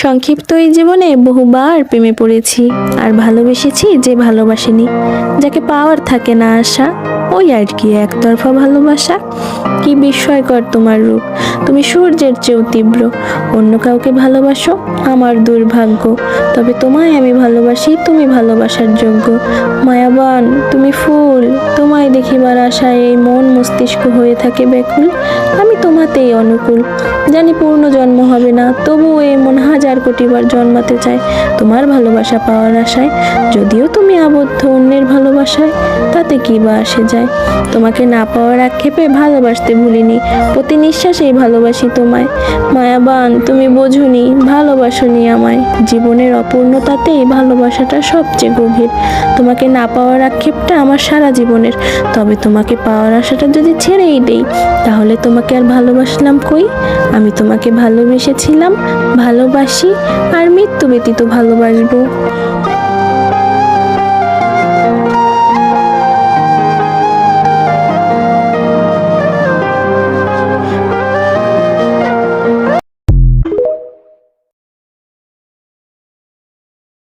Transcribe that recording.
সংক্ষিপ্ত এই জীবনে বহুবার প্রেমে পড়েছি, আর ভালোবেসেছি যে ভালোবাসেনি, যাকে পাওয়ার থাকে না আশা, ওই আর কি একতরফা ভালোবাসা। কি বিস্ময়কর তোমার রূপ, তুমি সূর্যের চেয়েও তীব্র। অন্য কাউকে ভালোবাসো আমার দুর্ভাগ্য, তবে তোমায় আমি ভালোবাসি, তুমি ভালোবাসার যোগ্য। মায়াবান তুমি ফুল, তোমায় দেখিবার আশায় এই মন মস্তিষ্ক হয়ে থাকে ব্যাকুল। আমি তোমাতেই অনুকূল, জানি পূর্ণ জন্ম হবে না, তবুও এই মন হাজার কোটিবার জন্মাতে চায় তোমার ভালোবাসা পাওয়ার আশায়। যদিও তুমি আবদ্ধ অন্যের ভালোবাসায়, তাতে কি বা আসে যায়। তোমাকে না পাওয়ার আক্ষেপে ভালোবাসতে ভুলিনি, প্রতি নিঃশ্বাসেই ভালোবাসি তোমায়। মায়াবান তুমি বোঝনি, ভালোবাসনি আমায়, জীবনের অপূর্ণতাতেই ভালোবাসাটা সবচেয়ে গভীর। তোমাকে না পাওয়ার আক্ষেপটা আমার সারা জীবনের, তবে তোমাকে পাওয়ার আশাটা যদি ছেড়েই দেই, তাহলে তোমাকে আর ভালোবাসলাম কই। আমি তোমাকে ভালোবেসেছিলাম, ভালোবাসি, আর মৃত্যু ব্যতীত ভালোবাসবো।